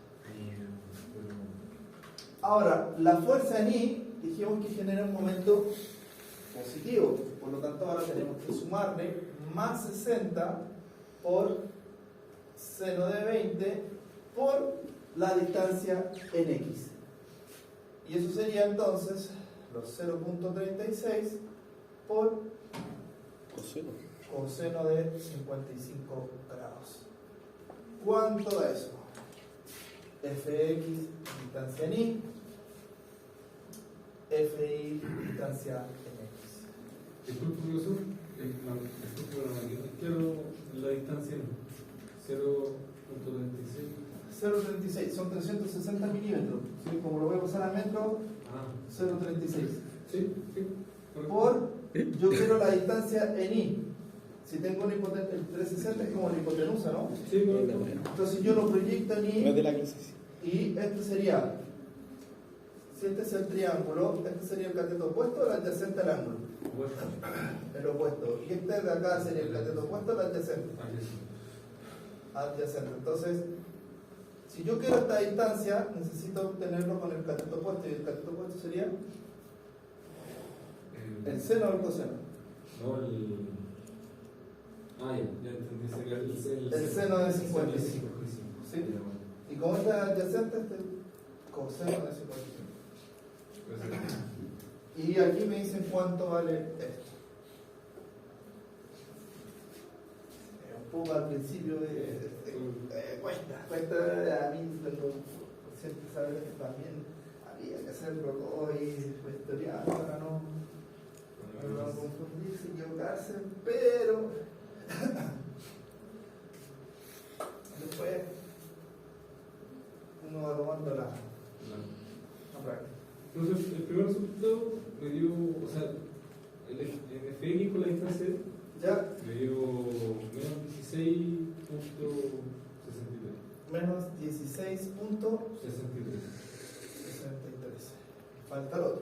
Ahora, la fuerza en Y dijimos que genera un momento positivo, por lo tanto ahora tenemos que sumarle más 60 por seno de 20 por la distancia en X. Y eso sería entonces los 0.36 por coseno de 55 grados. ¿Cuánto da eso? Fx, distancia en Y, Fi, distancia en X.
Disculpe, profesor, quiero la distancia 0.36.
0.36, son 360 milímetros. ¿Sí? Como lo voy a pasar a metro, 0.36.
Sí.
Por, yo quiero la distancia en Y. Si tengo el 360 es como la hipotenusa, ¿no?
Sí,
Entonces yo lo proyecto en
No es de
Y
la clase.
y este sería, si este es el triángulo, este sería el cateto opuesto o el adyacente al ángulo. El opuesto. Y este de acá sería el cateto opuesto o el adyacente. Adyacente. Entonces, si yo quiero esta distancia, necesito obtenerlo con el cateto opuesto. Y el cateto opuesto sería el seno o el coseno.
No, ya entendí. Sería
El seno de 55. ¿Sí? Y como este es adyacente, este coseno de 55. Y aquí me dicen cuánto vale esto. Un poco al principio cuesta a mí, pero siempre saber que también había que hacerlo todo y estudiar para no confundirse, equivocarse, pero después uno va tomando la práctica.
Entonces, el primer resultado me dio, o sea, el FX con la distancia
Ya,
me dio menos 16.63.
menos 16.63. Falta el otro.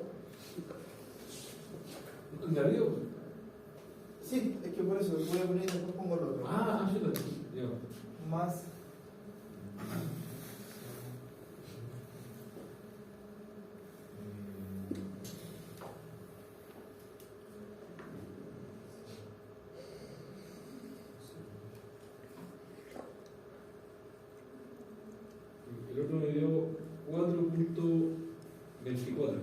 ¿De arriba?
Sí, es que por eso voy a poner y después pongo el otro.
Yo lo ya.
Más.
El otro me dio 4.24.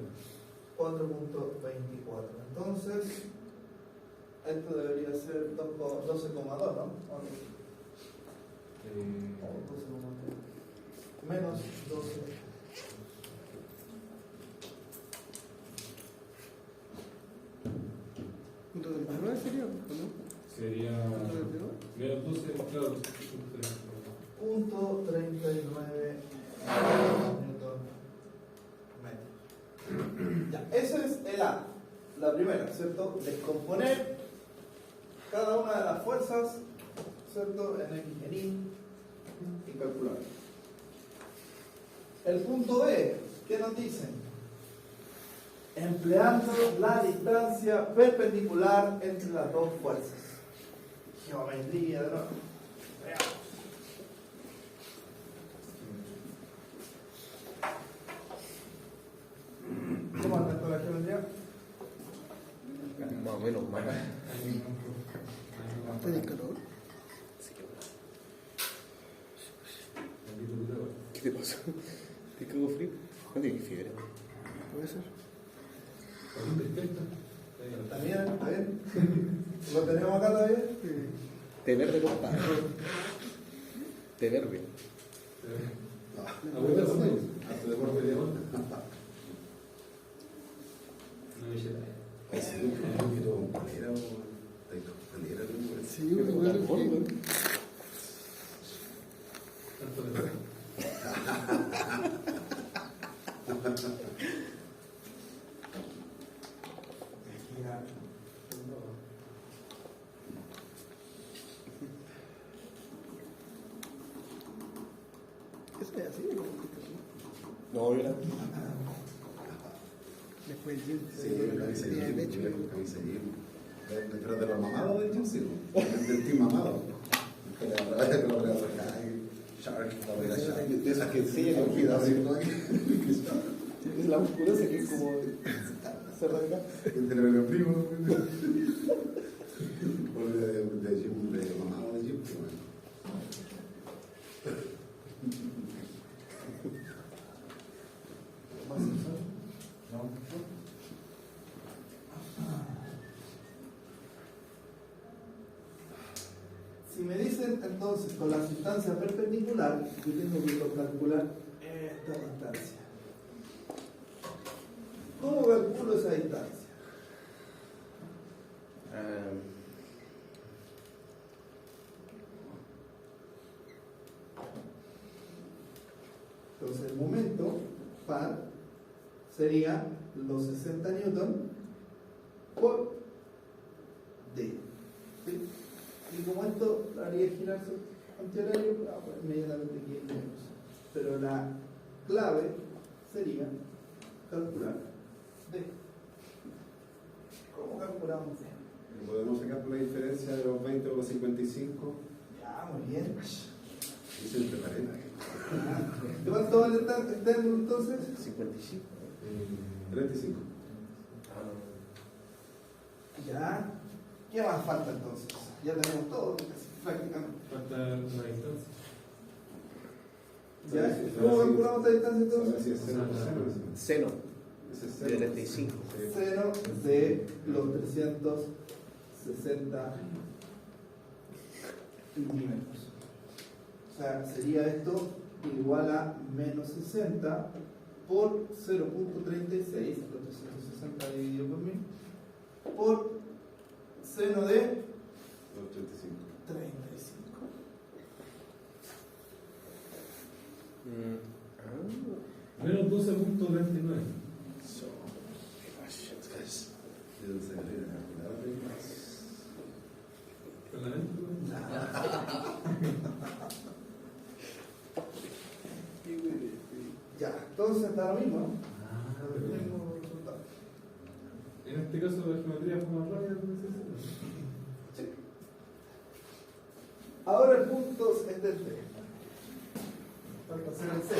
4.24. Entonces, esto debería ser 12,2, ¿no? Menos 12.
¿Punto 29 sería? ¿O no?
Sería
¿Punto 29?
menos 12, claro.
Punto Ya, eso es el A, la primera, ¿cierto? Descomponer cada una de las fuerzas, ¿cierto? En X, en Y y calcular. El punto B, ¿qué nos dicen? Empleando la distancia perpendicular entre las dos fuerzas. Geometría de nuevo. Veamos. ¿Cómo anda con la geometría?
Más o menos, más.
¿Tienes calor?
¿Qué te pasa? ¿Te cago frío? No tienes fiebre.
Puede ser.
¿Está bien? ¿Está bien? ¿Lo tenemos acá todavía?
Té verde, compadre. Té verde.
Hasta deporte de onda. Sí, un poquito con polera o polera, ¿no?
Sí, me acuerdo que... Eso es así, ¿no?
No, yo era.
Después el gym.
Sí, la camisa
Día de
de
pecho.
la camisa de pero de los mamados del gym, sí, del team mamado. Que la verdad que lo voy a sacar, Shark, la voy a Shark.
De esas que enseñan,
Ten cuidado,
así.
¿sí?
Es la musculosa que es como cerrar acá.
Entre los primos. O de gym, de mamado de gym, pero bueno.
Si me dicen entonces con la distancia perpendicular, yo tengo que calcular esta distancia. ¿Cómo calculo esa distancia? Entonces el momento par sería los 60 newton por D. ¿Sí? Y como esto haría girar su antihorario, pues inmediatamente aquí tenemos. Pero la clave sería calcular D. ¿Cómo calculamos D?
Podemos sacar por la diferencia de los 20 o los 55.
Ya, muy bien.
Y se te parece.
¿De cuánto vale el triángulo entonces?
55.
35.
Ya. ¿Qué más falta entonces? Ya tenemos todo, casi prácticamente.
Falta una distancia.
¿Ya? ¿Cómo calculamos esta distancia
A ver
entonces?
si es 0 o 0.
Seno
Ese es
de
0.
35.
Seno de los 360 milímetros. O sea, sería esto igual a menos 60 por 0.36, los 360 dividido por 1000, por seno de
35.
35.
Menos 12.39.
¿De dónde salió la calculadora?
¿Con la mente?
Ya, entonces da lo mismo, ¿no?
Ah,
Da el mismo resultado.
en este caso la geometría fue más rápida que
Sí. Ahora el punto es del D. Falta hacer el C.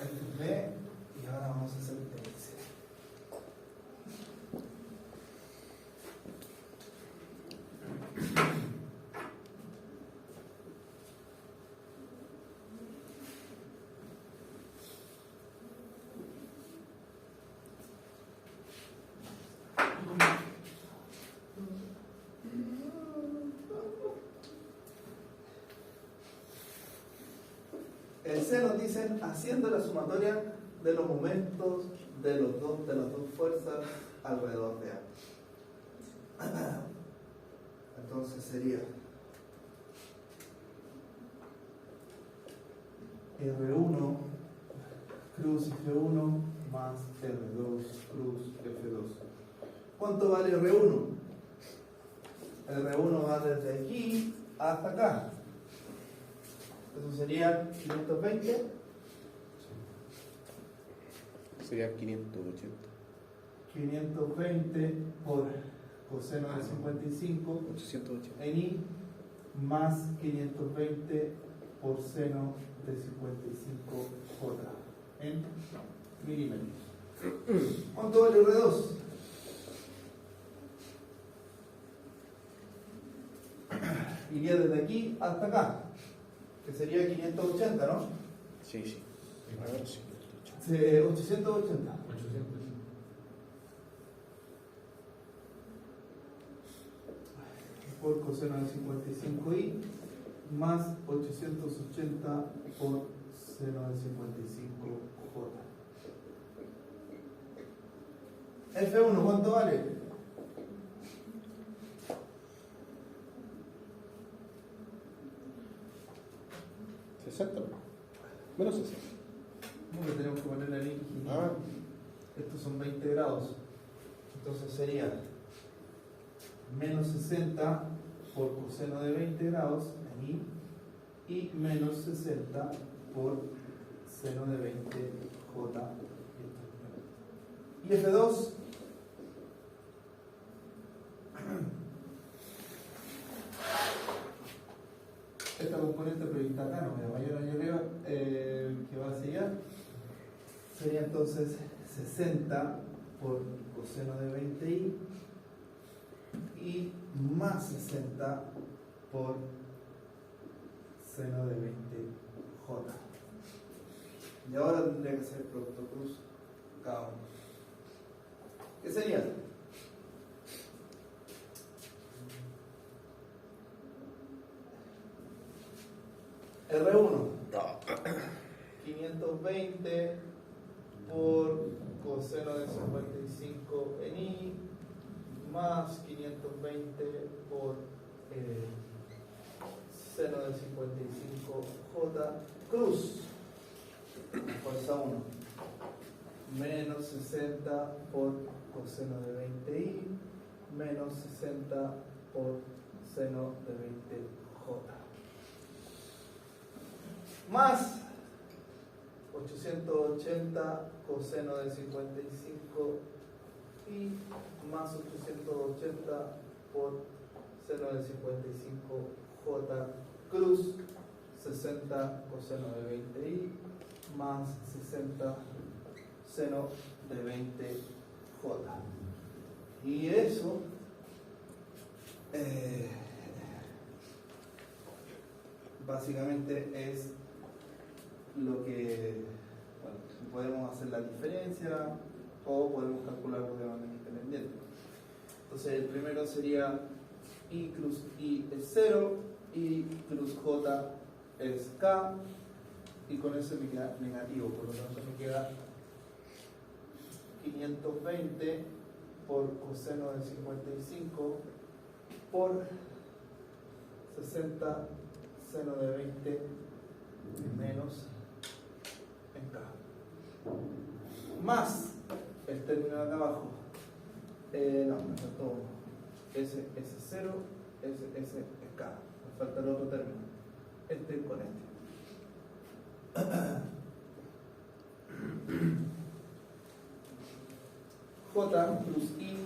Este es B y ahora vamos a hacer el C. El C nos dicen haciendo la sumatoria de los momentos de las dos fuerzas alrededor de A. Entonces sería R1 cruz F1 más R2 cruz F2. ¿Cuánto vale R1? R1 va desde aquí hasta acá. Eso sería 520.
Sería 580.
520 por coseno de 55
880.
en I más 520 por seno de 55J en milímetros. ¿Cuánto vale R2? Iría desde aquí hasta acá, que sería 580, ¿no?
Sí, sí. A ver, sí.
880.
800.
Por coseno de 55i más 880 por seno de 55j. F1, ¿cuánto vale?
Menos 60.
No, le tenemos que poner ahí.
Ah.
Estos son 20 grados. Entonces sería menos 60 por coseno de 20 grados en I y menos 60 por seno de 20J. ¿Y F2? Esta componente prevista acá, no me mayor allá arriba, que va hacia allá, sería entonces 60 por coseno de 20i y más 60 por seno de 20j. Y ahora tendría que ser producto cruz cada uno. ¿Qué sería? R1 520 por coseno de 55 en I más 520 por seno de 55J cruz fuerza 1 menos 60 por coseno de 20i menos 60 por seno de 20J más 880 coseno de 55 y más 880 por seno de 55J cruz 60 coseno de 20i más 60 seno de 20J. Y eso básicamente es lo que, bueno, podemos hacer la diferencia o podemos calcularlo de manera independiente. Entonces el primero sería I cruz I es 0, I cruz J es K y con eso me queda negativo, por lo tanto me queda 520 por coseno de 55 por 60 seno de 20 menos en K. Más el término de acá abajo. No, me faltó uno. Ese es 0, ese es K. Me falta el otro término. Este con este. J plus I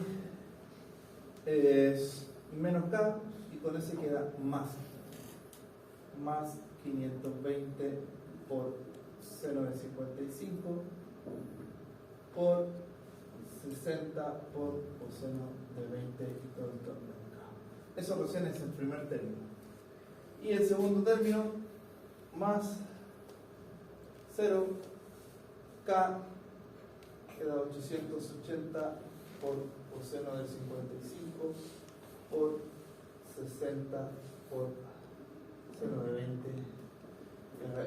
es menos K y con ese queda más 520 por seno de 55 por 60 por coseno de 20 y todo el torno de K. Eso recién es el primer término. Y el segundo término más 0 K queda 880 por coseno de 55 por 60 por seno de 20.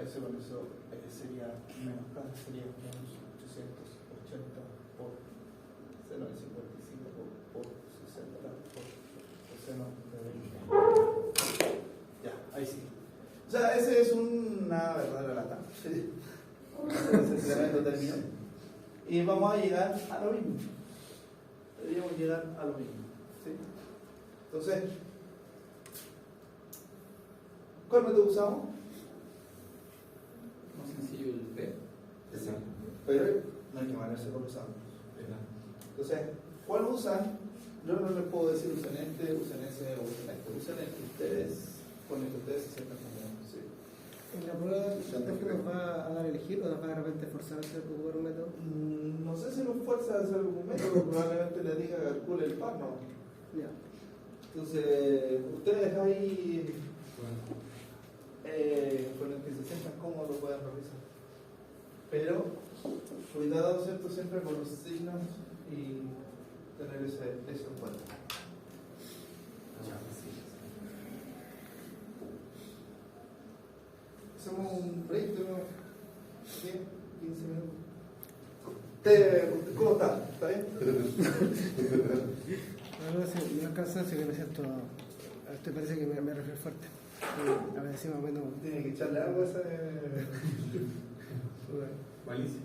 Eso con eso sería menos K, sería menos 880 por seno de 55 por 60 por coseno de 20. Ya, ahí sí. O sea, ese es una verdadera lata. ese tremendo término. Y vamos a llegar a lo mismo. Deberíamos llegar a lo mismo. ¿Sí? Entonces, ¿cuál método usamos?
Más sencillo el P.
Exacto.
Pero no hay que valerse por los ambos. Entonces, ¿cuál usan? Yo no les puedo decir usen este, usen ese o usen este. Usen el que ustedes, con el que ustedes se sientan cómodos. ¿Sí?
En la prueba, ¿nos va a dar a elegir o nos va de repente forzar a hacer ocupar un método?
No sé si nos fuerza a hacer algún método, probablemente le diga calcule el par, ¿no?
Ya.
Entonces, ustedes ahí, con el que se sientan cómodos, lo pueden realizar. Pero, cuidado, ¿cierto? Siempre con los signos y tener eso en cuenta. Hacemos un break de unos 10, 15 minutos. ¿Cómo está? ¿Está bien?
No cansancio que me siento. Te parece que me refiero fuerte. A ver si más o menos.
Tiene que echarle agua a esa.
Malicia.